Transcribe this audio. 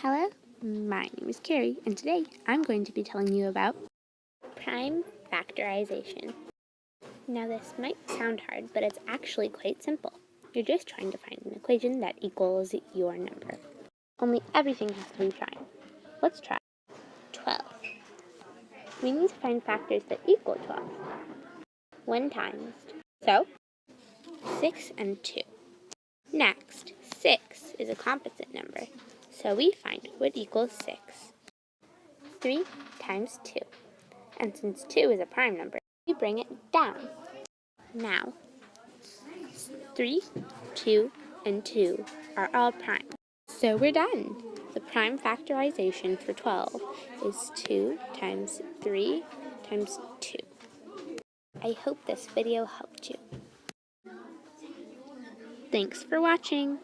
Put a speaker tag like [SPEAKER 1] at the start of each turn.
[SPEAKER 1] Hello, my name is Kairi, and today I'm going to be telling you about prime factorization. Now this might sound hard, but it's actually quite simple. You're just trying to find an equation that equals your number. Only everything has to be prime. Let's try 12. We need to find factors that equal 12. 1 times. So, 6 and 2. Next, 6 is a composite number, so we find what equals 6. 3 times 2. And since 2 is a prime number, we bring it down. Now, 3, 2, and 2 are all prime. So we're done. The prime factorization for 12 is 2 times 3 times 2. I hope this video helped you. Thanks for watching.